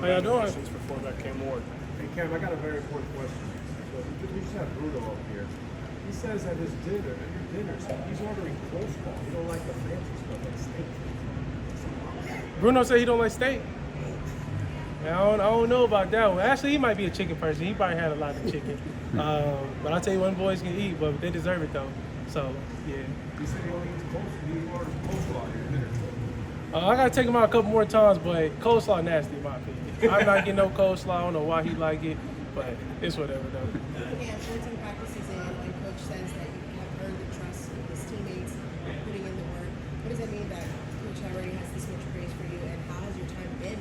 How y'all doing? Questions for fullback Cam Ward. Hey Cam, I got a very important question. So we just have Bruno up here. He says at his dinner, he's ordering coleslaw. He don't like the fancy stuff like steak. Bruno said he don't like steak. I don't know about that one. Actually, he might be a chicken person. He probably had a lot of chicken. But I'll tell you, one boys can eat, but they deserve it though. So yeah. He said he only eats coleslaw. He orders coleslaw at his dinner. I gotta take him out a couple more times, but coleslaw nasty in my opinion. I'm not getting no coleslaw. I don't know why he like it, but it's whatever though. Yeah, 14 practices in, and coach says that you have earned the trust of his teammates, putting in the work. What does that mean that Coach already has this much praise for you, and how has your time been?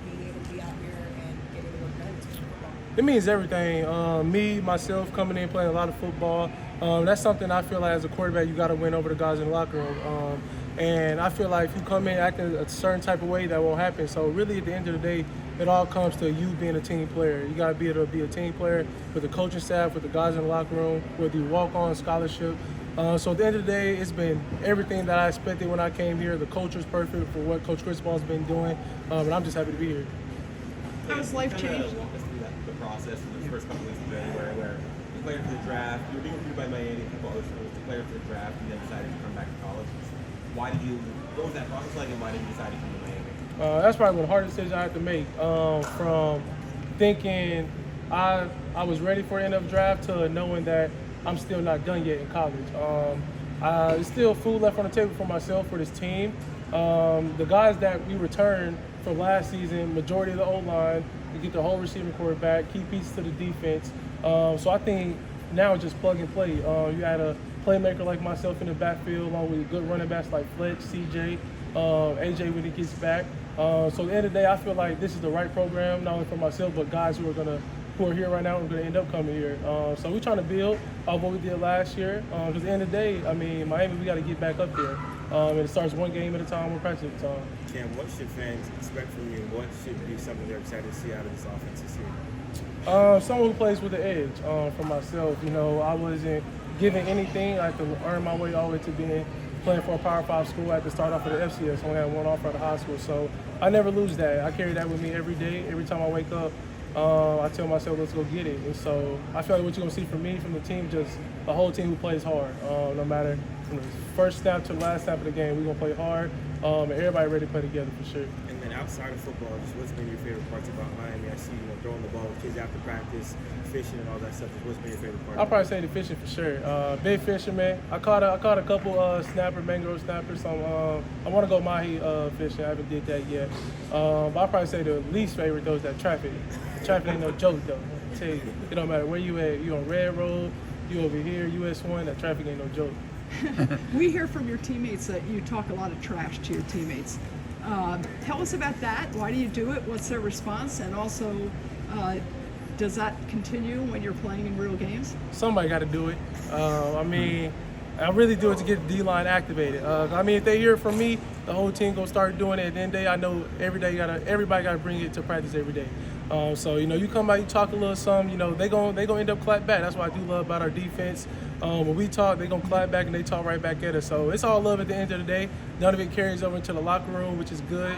Being able to be out here and getting the work done, especially football. It means everything. Me, myself, coming in playing a lot of football. That's something I feel like as a quarterback you got to win over the guys in the locker room. And I feel like if you come in acting a certain type of way, that won't happen. So really, at the end of the day, it all comes to you being a team player. You got to be able to be a team player with the coaching staff, with the guys in the locker room, whether you walk on scholarship. So at the end of the day, it's been everything that I expected when I came here. The culture's perfect for what Coach Crispall's been doing, and I'm just happy to be here. How's life changed? Walk us through the process in the first couple weeks of January where you played for the draft, you were being recruited by Miami, a couple other schools to play for the draft, and then decided to come back to college. What was that process like, and why did you decide to come to Miami? That's probably one of the hardest decisions I had to make. From thinking I was ready for the NFL draft to knowing that I'm still not done yet in college. There's still food left on the table for myself, for this team. The guys that we returned from last season, majority of the O-line, we get the whole receiving quarterback, key pieces to the defense. So I think now it's just plug and play. You had a playmaker like myself in the backfield, along with good running backs like Fletch, CJ, AJ when he gets back. So at the end of the day, I feel like this is the right program, not only for myself, but guys who are here right now and are going to end up coming here. So we're trying to build off what we did last year. Because at the end of the day, I mean, Miami, we got to get back up there. And it starts one game at a time, one practice at a time. Cam, what should fans expect from you, and what should be something they're excited to see out of this offense this year? Someone who plays with the edge. For myself, I wasn't given anything. I had to earn my way all the way to playing for a Power 5 school. I had to start off at the FCS. I only had one offer out of high school, so I never lose that. I carry that with me every day. Every time I wake up, I tell myself, let's go get it. And so I feel like what you're going to see from me, from the team, just a whole team who plays hard. No matter from the first snap to the last snap of the game, we're going to play hard, and everybody ready to play together for sure. And then outside of football, just what's been your favorite parts about Miami? I see you throwing the ball with kids after practice, fishing and all that stuff. What's been your favorite part? I'll probably say the fishing for sure. Big fisherman. I caught a couple snapper, mangrove snappers. So I want to go mahi fishing. I haven't did that yet. But I'll probably say the least favorite though is that traffic. Traffic ain't no joke though. I tell you, it don't matter where you at. You on Red Road, you over here, US 1. That traffic ain't no joke. We hear from your teammates that you talk a lot of trash to your teammates. Tell us about that. Why do you do it? What's their response? And also, does that continue when you're playing in real games? Somebody got to do it. I mean, I really do it to get the D-line activated. I mean, if they hear it from me, the whole team gonna start doing it. At the end of the day, I know everybody gotta bring it to practice every day. So you come out, you talk a little something. They gonna end up clap back. That's what I do love about our defense. When we talk, they gonna clap back and they talk right back at us. So it's all love at the end of the day. None of it carries over into the locker room, which is good.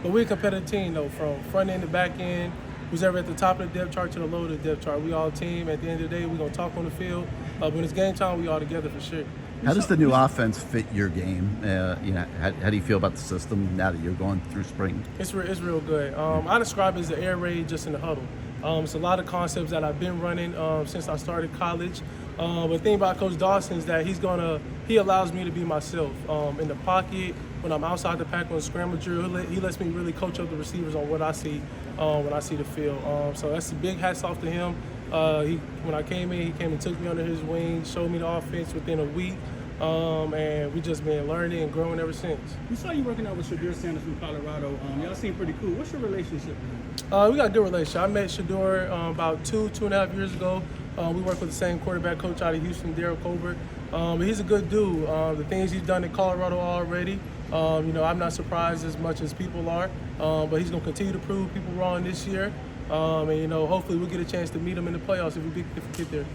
But we're a competitive team though, from front end to back end. Who's ever at the top of the depth chart to the low of the depth chart. We all a team. At the end of the day, we're gonna talk on the field. When it's game time, we all together for sure. How does the new offense fit your game? How do you feel about the system now that you're going through spring? It's real good. I describe it as the air raid just in the huddle. It's a lot of concepts that I've been running since I started college. But the thing about Coach Dawson is that he allows me to be myself in the pocket. When I'm outside the pack on a scramble drill, he lets me really coach up the receivers on what I see when I see the field. So that's a big hats off to him. When I came in, he came and took me under his wing, showed me the offense within a week, and we just been learning and growing ever since. We saw you working out with Shedeur Sanders from Colorado. Y'all seem pretty cool. What's your relationship with him? We got a good relationship. I met Shedeur about 2.5 years ago. We work with the same quarterback coach out of Houston, Daryl Colbert. But he's a good dude. The things he's done in Colorado already, I'm not surprised as much as people are. But he's going to continue to prove people wrong this year. And hopefully we'll get a chance to meet him in the playoffs if we get there.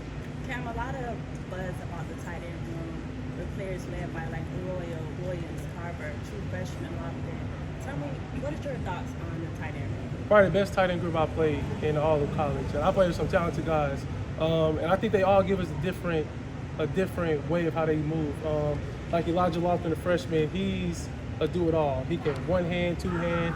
Cam, a lot of buzz about the tight end room with players led by like Royal, Williams, Carver, true freshmen locked in. Tell me, what is your thoughts on the tight end room? probably the best tight end group I played in all of college. And I played with some talented guys, and I think they all give us a different way of how they move. Like Elijah Lofton, the freshman, he's a do-it-all. He can one hand, two hand.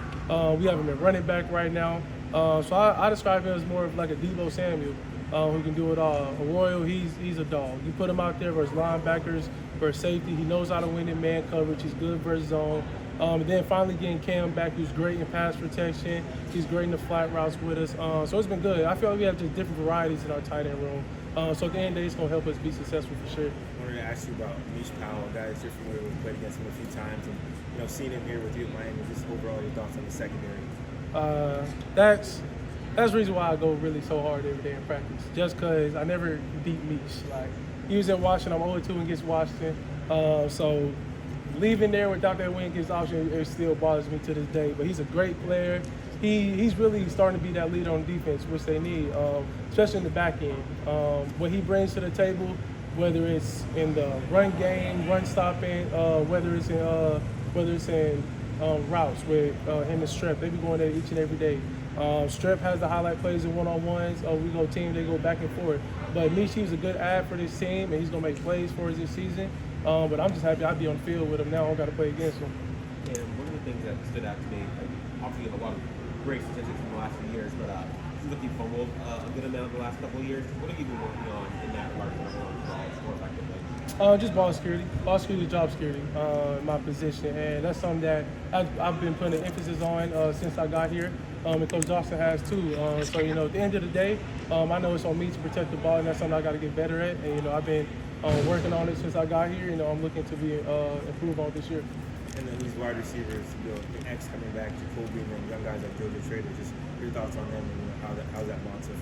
We have him at running back right now. So I describe him as more of like a Deebo Samuel, who can do it all. Arroyo, he's a dog. You put him out there versus linebackers, versus safety. He knows how to win in man coverage. He's good versus zone. And then finally getting Cam back, who's great in pass protection. He's great in the flat routes with us. So it's been good. I feel like we have just different varieties in our tight end room. So at the end of the day, it's going to help us be successful for sure. I wanted to ask you about Mish Powell, a guy that you're familiar with, played against him a few times, and seeing him here with you at Miami, just overall your thoughts on the secondary. That's the reason why I go really so hard every day in practice. Just because I never beat Mish. Like he was at Washington, I'm 0-2 against Washington. So leaving there without that win against Washington, it still bothers me to this day. But he's a great player. He's really starting to be that leader on defense, which they need, especially in the back end. What he brings to the table, whether it's in the run game, run stopping, whether it's in routes with him and Strep, they be going there each and every day. Strep has the highlight plays in one-on-ones. We go team, they go back and forth. But Michi's a good ad for this team, and he's gonna make plays for us this season. But I'm just happy I'd be on the field with him now. I don't got to play against him. And one of the things that stood out to me, obviously you have a lot of great statistics in the last few years, but it seems like you fumbled a good amount in the last couple of years. What have you been working on in that regard to more effectively? Just ball security, job security, in my position, and that's something that I've been putting an emphasis on since I got here, and Coach Dawson has too. So at the end of the day, I know it's on me to protect the ball, and that's something I got to get better at. And I've been working on it since I got here. I'm looking to be improve on this year. And then these wide receivers, the X coming back, Jacoby, and then young guys like JoJo Trader. Just your thoughts on them and how's that bond so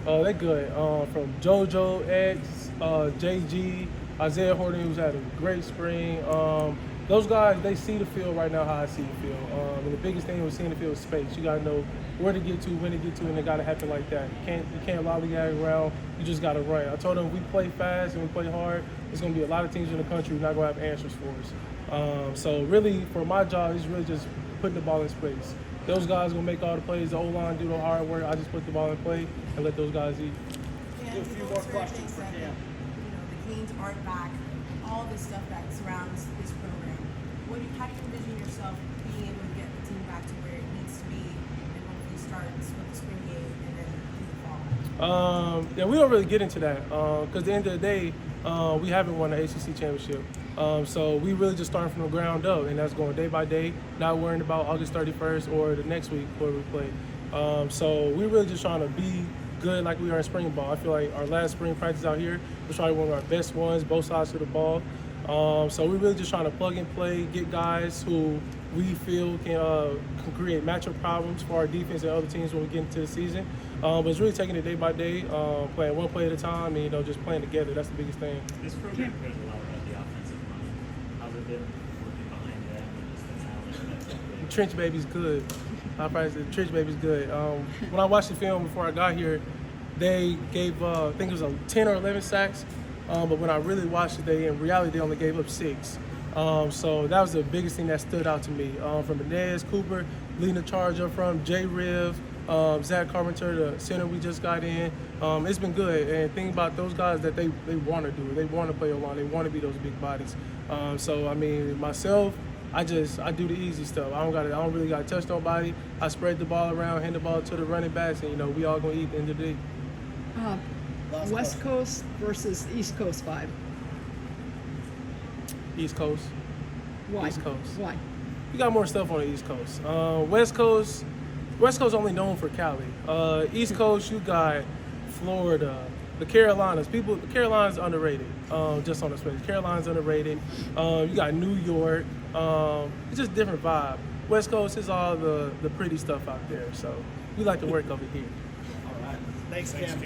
far? They're good. From JoJo, X, JG, Isaiah Horton, who's had a great spring. Those guys, they see the field right now how I see the field. And the biggest thing with seeing the field is space. You got to know where to get to, when to get to, and it got to happen like that. You can't lollygag around. You just got to run. I told them if we play fast and we play hard, there's going to be a lot of teams in the country who are not going to have answers for us. So really, for my job, it's really just putting the ball in space. Those guys are going to make all the plays. The O-line do the hard work. I just put the ball in play and let those guys eat. And A few more questions for Cam. The Canes aren't back. All this stuff that surrounds this program. How do you envision yourself being able to get the team back to where it needs to be, and hopefully starts with the spring game and then in the fall? Yeah, we don't really get into that because at the end of the day, we haven't won the ACC championship. So we really just starting from the ground up, and that's going day by day, not worrying about August 31st or the next week where we play. So we're really just trying to be good like we are in spring ball. I feel like our last spring practice out here was probably one of our best ones, both sides of the ball. So we're really just trying to plug and play, get guys who we feel can create matchup problems for our defense and other teams when we get into the season. But it's really taking it day by day, playing one play at a time, and just playing together. That's the biggest thing. This program cares a lot about the offensive line. How's it been working behind them and just the talent? The trench baby's good. I probably say the trench baby's good. When I watched the film before I got here, they gave I think it was 10 or 11 sacks. But when I really watched it, in reality they only gave up 6. So that was the biggest thing that stood out to me. From Inez Cooper leading the charge up from Jay Riv, Zach Carpenter, the center we just got in. It's been good. And think about those guys that they want to do it. They want to play O-line. They want to be those big bodies. So I mean, myself, I do the easy stuff. I don't really got to touch nobody. I spread the ball around, hand the ball to the running backs, and we all gonna eat at the end of the day. West Coast versus East Coast vibe. East Coast. Why? East Coast. Why? We got more stuff on the East Coast. West Coast only known for Cali. East Coast, you got Florida, the Carolinas. The Carolinas underrated. Just on the space. Carolinas underrated. You got New York. It's just a different vibe. West Coast is all the pretty stuff out there. So we like to work over here. All right. Thanks, Cam.